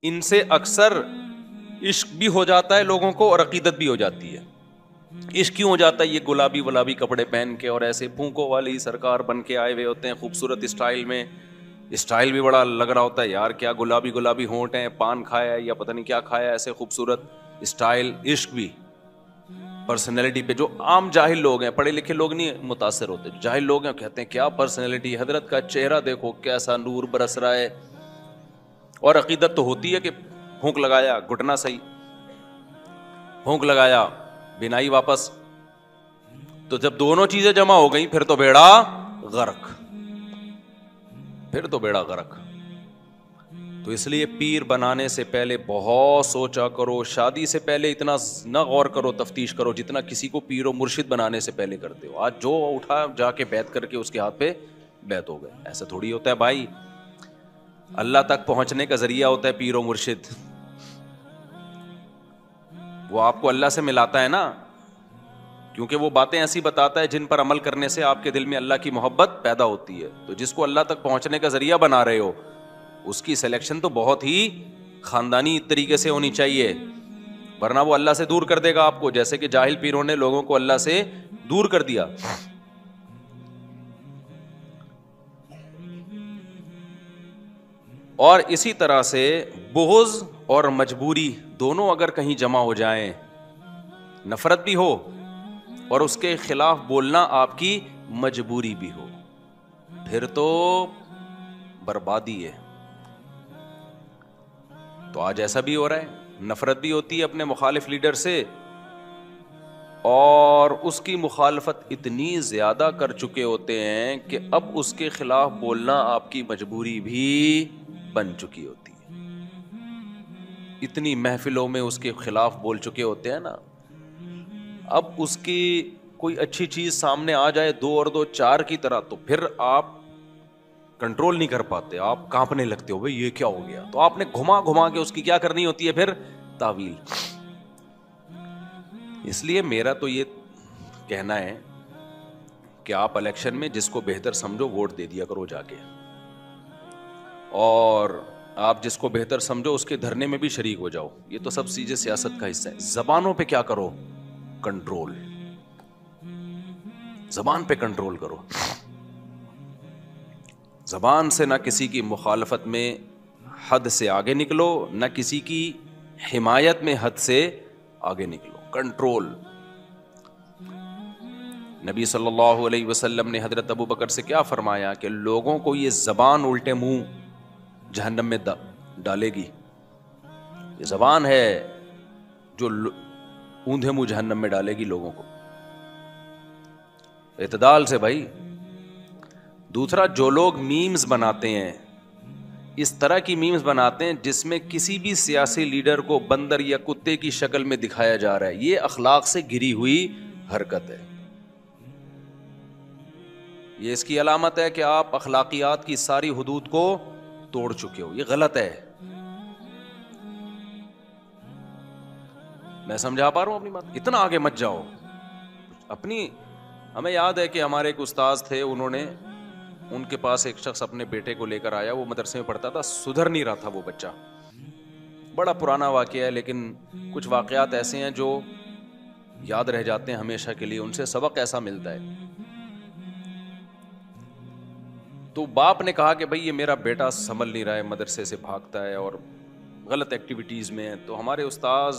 ان سے اکثر عشق بھی ہو جاتا ہے لوگوں کو اور عقیدت بھی ہو جاتی ہے. عشق کیوں ہو جاتا ہے؟ یہ گلابی کپڑے پہن کے اور ایسے پھونکوں والی سرکار بن کے آئے ہوئے ہوتے ہیں خوبصورت اسٹائل میں. اسٹائل بھی بڑا لگ رہا ہوتا ہے یار, کیا گلابی ہونٹ ہیں, پان کھایا ہے یا پتہ نہیں کیا کھایا ہے, ایسے خوبصورت اسٹائل. عشق بھی پرسنالٹی پہ. جو عام جاہل لوگ ہیں, پڑھے لکھے لوگ نہیں متاثر ہوتے, جاہل لوگ ہیں کہتے ہیں کیا پرسنالٹی, حضرت کا چہرہ دیکھو کیسا نور برس رہا ہے. اور عقیدت تو ہوتی ہے کہ پھونک لگایا گھٹنا صحیح, پھونک لگایا بینائی واپس. تو جب دونوں چیزیں جمع ہو گئیں پھر تو بیڑا غرق, پھر تو بیڑا غرق. تو اس لیے پیر بنانے سے پہلے بہت سوچا کرو, شادی سے پہلے اتنا نہ غور کرو, تفتیش کرو جتنا کسی کو پیر و مرشد بنانے سے پہلے کرتے ہو. آج جو اٹھا جا کے بیعت کر کے اس کے ہاتھ پہ بیعت ہو گئے. ایسا تھوڑی ہوتا ہے بھائی. اللہ تک پہنچنے کا ذریعہ ہوتا ہے پیر و مرشد. وہ آپ کو اللہ سے ملاتا ہے نا, کیونکہ وہ باتیں ایسی بتاتا ہے جن پر عمل کرنے سے آپ کے دل میں اللہ کی محبت پیدا ہوتی ہے. تو جس کو اللہ تک پہنچنے کا ذریعہ بنا رہے ہو اس کی سلیکشن تو بہت ہی خاندانی طریقے سے ہونی چاہیے, ورنہ وہ اللہ سے دور کر دے گا آپ کو, جیسے کہ جاہل پیروں نے لوگوں کو اللہ سے دور کر دیا. اور اسی طرح سے بغض اور مجبوری دونوں اگر کہیں جمع ہو جائیں, نفرت بھی ہو اور اس کے خلاف بولنا آپ کی مجبوری بھی ہو, پھر تو بربادی ہے. تو آج ایسا بھی ہو رہا ہے, نفرت بھی ہوتی ہے اپنے مخالف لیڈر سے, اور اس کی مخالفت اتنی زیادہ کر چکے ہوتے ہیں کہ اب اس کے خلاف بولنا آپ کی مجبوری بھی بن چکی ہوتی ہے. اتنی محفلوں میں اس کے خلاف بول چکے ہوتے ہیں نا, اب اس کی کوئی اچھی چیز سامنے آ جائے 2 اور 2 4 کی طرح, تو پھر آپ کنٹرول نہیں کر پاتے, آپ کانپنے لگتے ہو, بھئی یہ کیا ہو گیا. تو آپ نے گھما کے اس کی کیا کرنی ہوتی ہے پھر تعویل. اس لیے میرا تو یہ کہنا ہے کہ آپ الیکشن میں جس کو بہتر سمجھو ووٹ دے دیا کرو جا کے, اور آپ جس کو بہتر سمجھو اس کے دھرنے میں بھی شریک ہو جاؤ. یہ تو سب چیزیں سیاست کا حصہ ہے. زبانوں پہ کیا کرو, کنٹرول, زبان پہ کنٹرول کرو. زبان سے نہ کسی کی مخالفت میں حد سے آگے نکلو, نہ کسی کی حمایت میں حد سے آگے نکلو. کنٹرول. نبی صلی اللہ علیہ وسلم نے حضرت ابو بکر سے کیا فرمایا کہ لوگوں کو یہ زبان الٹے منہ جہنم میں ڈالے گی. یہ زبان ہے جو اوندھے منہ جہنم میں ڈالے گی لوگوں کو. اعتدال سے بھائی. دوسرا, جو لوگ میمز بناتے ہیں, اس طرح کی میمز بناتے ہیں جس میں کسی بھی سیاسی لیڈر کو بندر یا کتے کی شکل میں دکھایا جا رہا ہے, یہ اخلاق سے گری ہوئی حرکت ہے. یہ اس کی علامت ہے کہ آپ اخلاقیات کی ساری حدود کو توڑ چکے ہو. یہ غلط ہے. میں سمجھا پا رہا ہوں اپنی بات؟ اتنا آگے مت جاؤ. اپنی ہمیں یاد ہے کہ ہمارے ایک استاذ تھے, انہوں نے ان کے پاس ایک شخص اپنے بیٹے کو لے کر آیا, وہ مدرسے میں پڑھتا تھا, سدھر نہیں رہا تھا وہ بچہ. بڑا پرانا واقعہ ہے لیکن کچھ واقعات ایسے ہیں جو یاد رہ جاتے ہیں ہمیشہ کے لیے, ان سے سبق ایسا ملتا ہے. تو باپ نے کہا کہ بھئی یہ میرا بیٹا سنبھل نہیں رہا ہے, مدرسے سے بھاگتا ہے اور غلط ایکٹیویٹیز میں ہے. تو ہمارے استاذ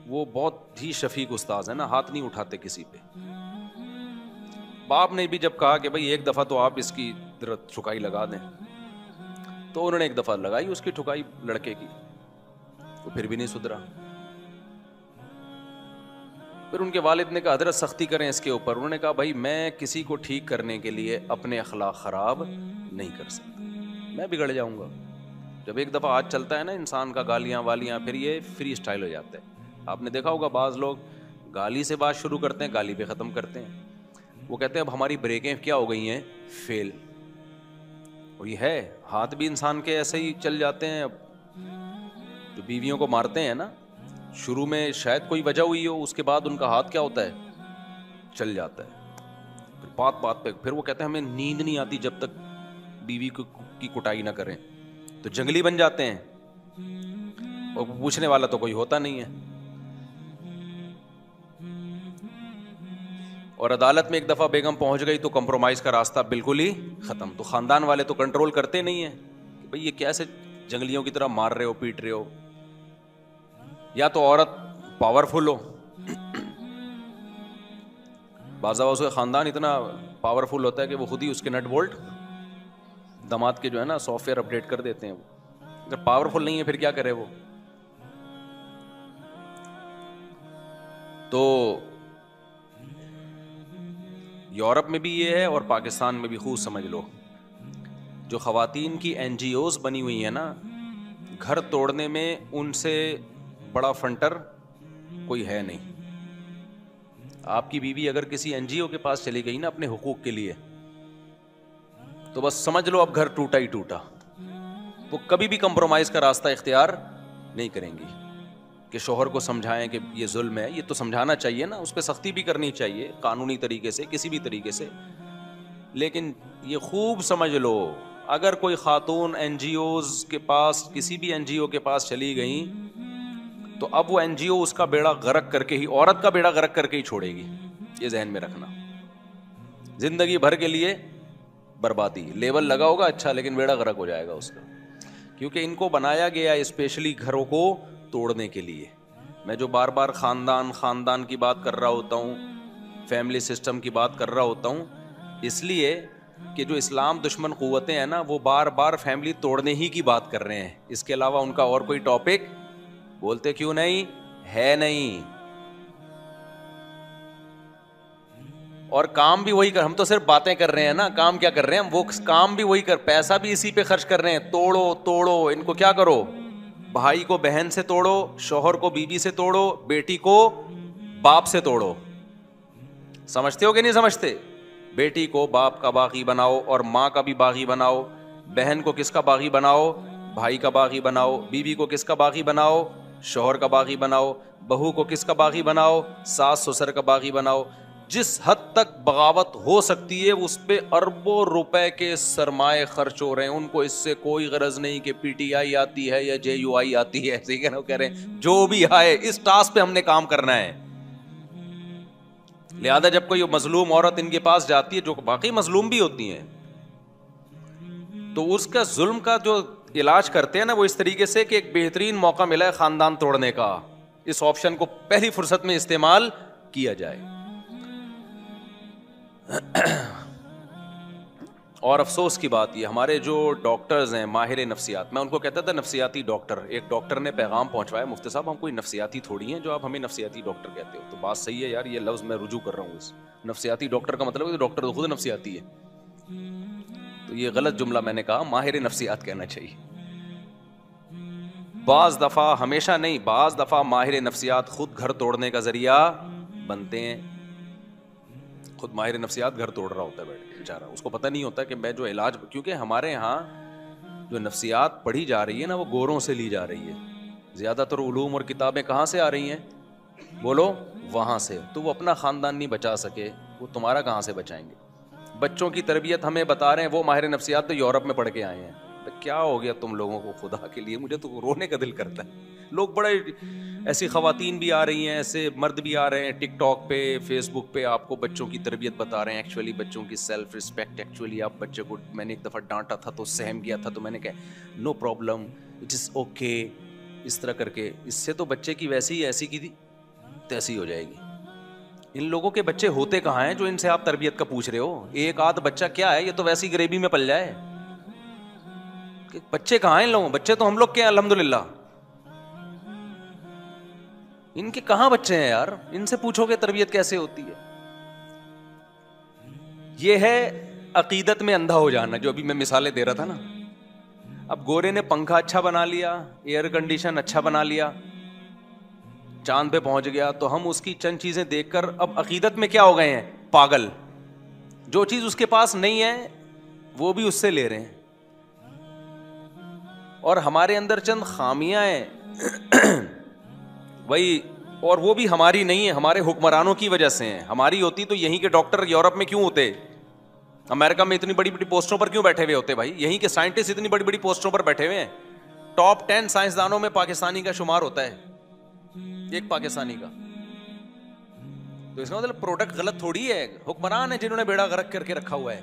وہ بہت ہی شفیق استاذ ہے نا, ہاتھ نہیں اٹھاتے کسی پہ. باپ نے بھی جب کہا کہ بھئی ایک دفعہ تو آپ اس کی ٹھکائی لگا دیں, تو انہوں نے ایک دفعہ لگائی اس کی ٹھکائی لڑکے کی, وہ پھر بھی نہیں سدھرا. پھر ان کے والد نے کہا حضرت سختی کریں اس کے اوپر. انہوں نے کہا بھائی میں کسی کو ٹھیک کرنے کے لیے اپنے اخلاق خراب نہیں کر سکتا, میں بگڑ جاؤں گا. جب ایک دفعہ ہاتھ چلتا ہے نا انسان کا, گالیاں والیاں, پھر یہ فری اسٹائل ہو جاتا ہے. آپ نے دیکھا ہوگا بعض لوگ گالی سے بات شروع کرتے ہیں, گالی پہ ختم کرتے ہیں. وہ کہتے ہیں اب ہماری بریکیں کیا ہو گئی ہیں, فیل. اور یہ ہے, ہاتھ بھی انسان کے ایسے ہی چل جاتے ہیں. اب جو بیویوں کو مارتے ہیں نا, شروع میں شاید کوئی وجہ ہوئی ہو, اس کے بعد ان کا ہاتھ کیا ہوتا ہے, چل جاتا ہے. پھر بات پہ پھر وہ کہتے ہیں ہمیں نیند نہیں آتی جب تک بیوی کی کٹائی نہ کریں, تو جنگلی بن جاتے ہیں. اور پوچھنے والا تو کوئی ہوتا نہیں ہے. اور عدالت میں ایک دفعہ بیگم پہنچ گئی تو کمپرومائز کا راستہ بالکل ہی ختم. تو خاندان والے تو کنٹرول کرتے نہیں ہیں کہ بھئی یہ کیسے جنگلیوں کی طرح مار رہے ہو, پیٹ رہے ہو. یا تو عورت پاورفل ہو, بعض اوقات اس کا خاندان اتنا پاورفل ہوتا ہے کہ وہ خود ہی اس کے نٹ بولٹ داماد کے جو ہے نا سافٹ ویئر اپڈیٹ کر دیتے ہیں. اگر پاورفل نہیں ہے پھر کیا کرے وہ. تو یورپ میں بھی یہ ہے اور پاکستان میں بھی خوب سمجھ لو, جو خواتین کی این جی اوز بنی ہوئی ہیں نا, گھر توڑنے میں ان سے بڑا فنٹر کوئی ہے نہیں. آپ کی بیوی اگر کسی این جی او کے پاس چلی گئی نا اپنے حقوق کے لیے, تو بس سمجھ لو اب گھر ٹوٹا ہی ٹوٹا. وہ کبھی بھی کمپرومائز کا راستہ اختیار نہیں کریں گی کہ شوہر کو سمجھائیں کہ یہ ظلم ہے. یہ تو سمجھانا چاہیے نا, اس پہ سختی بھی کرنی چاہیے قانونی طریقے سے, کسی بھی طریقے سے. لیکن یہ خوب سمجھ لو, اگر کوئی خاتون این جی اوز کے پاس, کسی بھی این جی او کے پاس چلی گئیں, تو اب وہ این جی او اس کا بیڑا غرق کر کے ہی, عورت کا بیڑا غرق کر کے ہی چھوڑے گی. یہ ذہن میں رکھنا. زندگی بھر کے لیے بربادی. لیبل لگا ہوگا اچھا, لیکن بیڑا غرق ہو جائے گا اس کا. کیونکہ ان کو بنایا گیا اسپیشلی گھروں کو توڑنے کے لیے. میں جو بار بار خاندان کی بات کر رہا ہوتا ہوں, فیملی سسٹم کی بات کر رہا ہوتا ہوں, اس لیے کہ جو اسلام دشمن قوتیں ہیں نا, وہ بار بار فیملی توڑنے ہی کی بات کر رہے ہیں. اس کے علاوہ ان کا اور کوئی ٹاپک بولتے کیوں نہیں ہے نہیں. اور کام بھی وہی ہم تو صرف باتیں کر رہے ہیں نا, کام کیا کر رہے ہیں ہم, وہ کام بھی وہی پیسہ بھی اسی پہ خرچ کر رہے ہیں. توڑو ان کو. کیا کرو, بھائی کو بہن سے توڑو, شوہر کو بیوی سے توڑو, بیٹی کو باپ سے توڑو. سمجھتے ہو کہ نہیں سمجھتے؟ بیٹی کو باپ کا باغی بناؤ اور ماں کا بھی باغی بناؤ. بہن کو کس کا باغی بناؤ؟ بھائی کا باغی بناؤ. بیوی کو کس کا باغی بناؤ؟ شوہر کا باغی بناؤ. بہو کو کس کا باغی بناؤ؟ ساس سسر کا باغی بناؤ. جس حد تک بغاوت ہو سکتی ہے اس پہ اربوں روپے کے سرمایہ خرچ ہو رہے ہیں. ان کو اس سے کوئی غرض نہیں کہ پی ٹی آئی آتی ہے یا جے یو آئی آتی ہے. ٹھیک ہے نا, وہ کہہ رہے ہیں جو بھی آئے اس ٹاسک پہ ہم نے کام کرنا ہے. لہذا جب کوئی مظلوم عورت ان کے پاس جاتی ہے, جو باقی مظلوم بھی ہوتی ہیں, تو اس کا ظلم کا جو علاج کرتے ہیں نا, وہ اس طریقے سے کہ ایک بہترین موقع ملا ہے خاندان توڑنے کا, اس آپشن کو پہلی فرصت میں استعمال کیا جائے. اور افسوس کی بات یہ, ہمارے جو ڈاکٹرز ہیں ماہر نفسیات, میں ان کو کہتا تھا نفسیاتی ڈاکٹر. ایک ڈاکٹر نے پیغام پہنچوایا, مفتی صاحب ہم کوئی نفسیاتی تھوڑی ہیں جو آپ ہمیں نفسیاتی ڈاکٹر کہتے ہو. تو بات صحیح ہے یار, یہ لفظ میں رجوع کر رہا ہوں. اس نفسیاتی ڈاکٹر کا مطلب ہے کہ ڈاکٹر خود نفسیاتی ہے. تو یہ غلط جملہ میں نے کہا, ماہر نفسیات کہنا چاہیے. بعض دفعہ, ہمیشہ نہیں, بعض دفعہ ماہر نفسیات خود گھر توڑنے کا ذریعہ بنتے ہیں. خود ماہر نفسیات گھر توڑ رہا ہوتا ہے بیٹھ کے بیچارہ, اس کو پتہ نہیں ہوتا کہ میں جو علاج, کیونکہ ہمارے ہاں جو نفسیات پڑھی جا رہی ہے نا, وہ گوروں سے لی جا رہی ہے. زیادہ تر علوم اور کتابیں کہاں سے آ رہی ہیں بولو؟ وہاں سے. تو وہ اپنا خاندان نہیں بچا سکے, وہ تمہارا کہاں سے بچائیں گے؟ بچوں کی تربیت ہمیں بتا رہے ہیں وہ ماہر نفسیات تو یورپ میں پڑھ کے آئے ہیں. کیا ہو گیا تم لوگوں کو خدا کے لیے؟ مجھے تو رونے کا دل کرتا ہے. لوگ بڑے, ایسی خواتین بھی آ رہی ہیں, ایسے مرد بھی آ رہے ہیں ٹک ٹاک پہ, فیس بک پہ, آپ کو بچوں کی تربیت بتا رہے ہیں. ایکچولی بچوں کی سیلف رسپیکٹ, ایکچولی آپ بچے کو, میں نے ایک دفعہ ڈانٹا تھا تو سہم گیا تھا, تو میں نے کہا no problem, it is okay, اس طرح کر کے. اس سے تو بچے کی ویسی ایسی کی تھی تیسی ہو جائے گی. ان لوگوں کے بچے ہوتے کہاں ہیں جو ان سے آپ تربیت کا پوچھ رہے ہو؟ ایک آدھ بچہ کیا ہے, یہ تو ویسی گریبی میں پل جائے. بچے کہاں ہیں ان لوگوں؟ بچے تو ہم لوگ کے ہیں الحمدللہ. ان کے کہاں بچے ہیں یار؟ ان سے پوچھو کہ تربیت کیسے ہوتی ہے. یہ ہے عقیدت میں اندھا ہو جانا, جو ابھی میں مثالیں دے رہا تھا نا. اب گورے نے پنکھا اچھا بنا لیا, ایئر کنڈیشن اچھا بنا لیا, چاند پہ پہنچ گیا, تو ہم اس کی چند چیزیں دیکھ کر اب عقیدت میں کیا ہو گئے ہیں؟ پاگل. جو چیز اس کے پاس نہیں ہے وہ بھی اس سے لے رہے ہیں. اور ہمارے اندر چند خامیاں ہیں وہی, اور وہ بھی ہماری نہیں ہے, ہمارے حکمرانوں کی وجہ سے ہیں. ہماری ہوتی تو یہیں کے ڈاکٹر یورپ میں کیوں ہوتے؟ امریکہ میں اتنی بڑی بڑی پوسٹوں پر کیوں بیٹھے ہوئے ہوتے بھائی؟ یہیں کے سائنٹسٹ اتنی بڑی بڑی پوسٹوں پر بیٹھے ہوئے ہیں. ٹاپ 10 سائنسدانوں میں پاکستانی کا شمار ہوتا ہے, ایک پاکستانی کا. تو اس کا مطلب پروڈکٹ غلط تھوڑی ہے, حکمران ہے جنہوں نے بیڑا غرق کر کے رکھا ہوا ہے.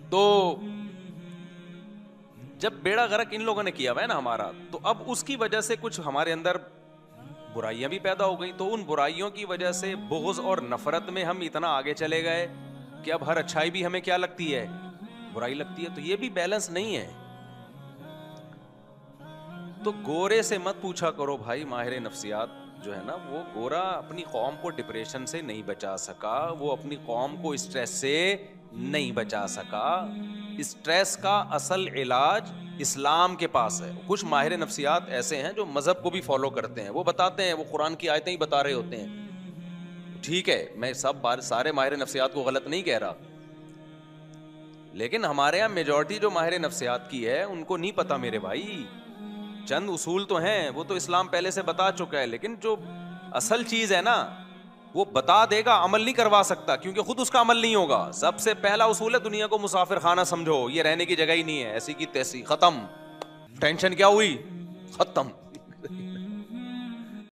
تو جب بیڑا غرق ان لوگوں نے کیا ہوا ہے نا ہمارا, تو اب اس کی وجہ سے کچھ ہمارے اندر برائیاں بھی پیدا ہو گئی. تو ان برائیوں کی وجہ سے بغض اور نفرت میں ہم اتنا آگے چلے گئے کہ اب ہر اچھائی بھی ہمیں کیا لگتی ہے, برائی لگتی ہے. تو یہ بھی بیلنس نہیں ہے. تو گورے سے مت پوچھا کرو بھائی, ماہر نفسیات جو ہے نا, وہ گورا اپنی قوم کو ڈپریشن سے نہیں بچا سکا, وہ اپنی قوم کو اسٹریس سے نہیں بچا سکا. اسٹریس کا اصل علاج اسلام کے پاس ہے. کچھ ماہر نفسیات ایسے ہیں جو مذہب کو بھی فالو کرتے ہیں, وہ بتاتے ہیں, وہ قرآن کی آیتیں ہی بتا رہے ہوتے ہیں. ٹھیک ہے, میں سارے ماہر نفسیات کو غلط نہیں کہہ رہا, لیکن ہمارے یہاں میجورٹی جو ماہر نفسیات کی ہے ان کو نہیں پتا میرے بھائی. چند اصول تو ہیں, وہ تو اسلام پہلے سے بتا چکا ہے, لیکن جو اصل چیز ہے نا وہ بتا دے گا, عمل نہیں کروا سکتا کیونکہ خود اس کا عمل نہیں ہوگا. سب سے پہلا اصول ہے دنیا کو مسافر خانہ سمجھو, یہ رہنے کی جگہ ہی نہیں ہے, ایسی کی تیسی, ختم. ٹینشن کیا ہوئی, ختم.